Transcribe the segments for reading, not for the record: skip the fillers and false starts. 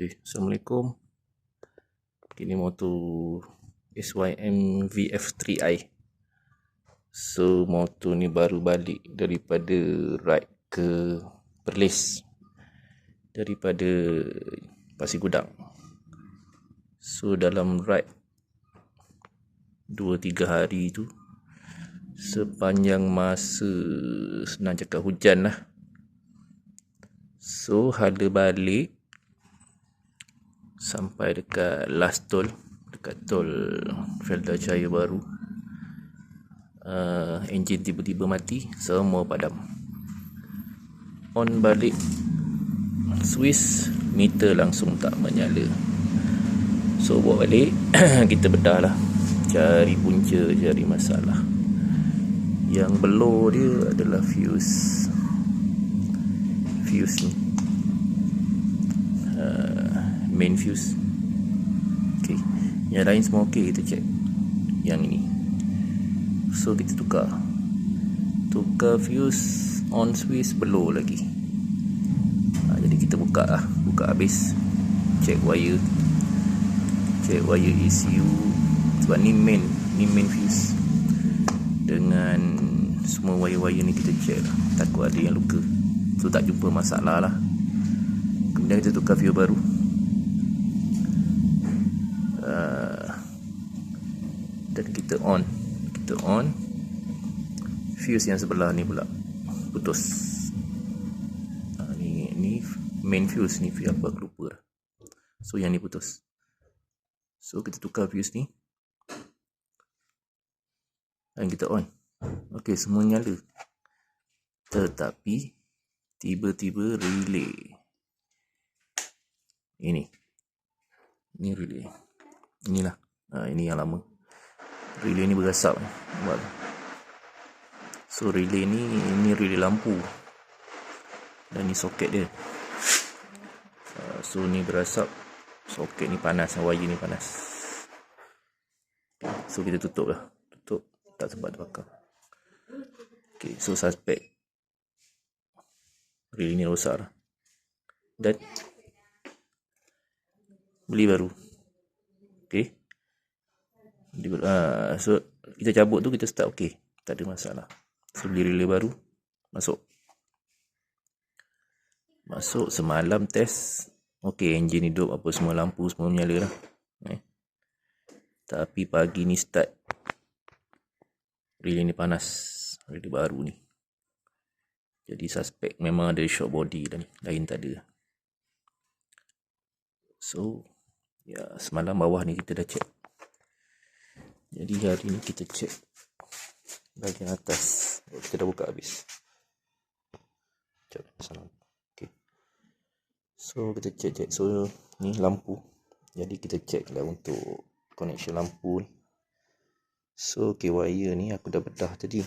Assalamualaikum. Ini motor SYM VF3i. So motor ni baru balik daripada ride ke Perlis, daripada Pasir Gudang. So dalam ride 2-3 hari tu, sepanjang masa senang cakap hujan lah. So hala balik sampai dekat last toll, dekat tol Felda Cahaya Baru, enjin tiba-tiba mati, semua padam. On balik Swiss, meter langsung tak menyala. So bawa balik kita bedah lah, cari punca, cari masalah. Yang blow dia adalah fuse ni, main fuse. Okay, yang lain semua okay, kita check yang ini. So kita tukar fuse on Swiss, blow lagi. Jadi kita buka habis, check wire ECU, sebab ni main fuse. Dengan semua wire-wire ni kita check lah, takut ada yang luka. So tak jumpa masalah lah. Kemudian kita tukar fuse baru. Dan kita on fuse yang sebelah ni pula putus. Ni main fuse ni, fuse apa aku lupa dah. So yang ni putus. So kita tukar fuse ni dan kita on. Okey, semua nyala. Tetapi tiba-tiba relay ini relay inilah, ini yang lama. Relay ni berasap. So relay ni relay lampu, dan ni soket dia. So ni berasap, soket ni panas, wire ni panas. So kita tutup lah, tak sempat terbakar. Okay, so suspek relay ni rosak lah, dan beli baru. Okay, so kita cabut tu, kita start okay, tak ada masalah. So beli relay baru, masuk semalam test okay, enjin hidup, apa semua, lampu semua menyala lah. Tapi pagi ni start, relay ni panas, relay baru ni. Jadi suspek memang ada short body dah ni, lain tak ada. So ya, semalam bawah ni kita dah check. Jadi hari ni kita check bahagian atas. Kita dah buka habis. Okay. So kita check. So ni lampu. Jadi kita check lah untuk connection lampu. So okay, wire ni aku dah bedah tadi.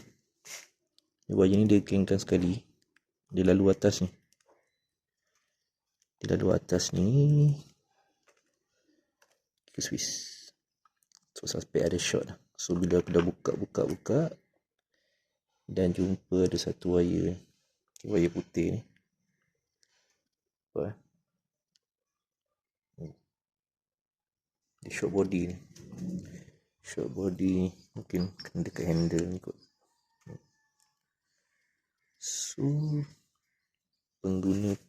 Wire ni dia kengkan sekali. Dia lalu atas ni. Ke Swiss. So suspek ada short. So bila aku dah buka dan jumpa ada satu wire, wire putih ni. Dia short body ni. Mungkin kena dekat handle ni kot. So pengguna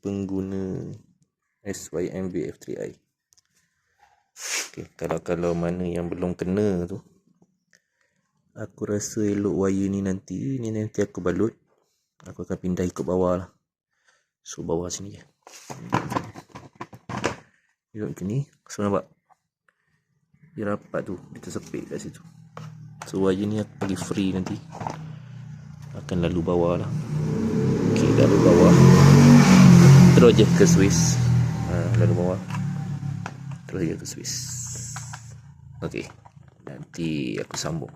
SYM VF3i. Okay, kalau mana yang belum kena tu, aku rasa elok wire ni nanti aku balut. Aku akan pindah ikut bawah lah. So bawah sini je. Elok macam ni. So nampak dia rapat tu, kita sepik kat situ. So wire ni aku bagi free, nanti akan lalu bawah lah. Okay, lalu bawah, terus je ke Swiss. Lalu bawah, terus je ke Swiss. Okay, nanti aku sambung.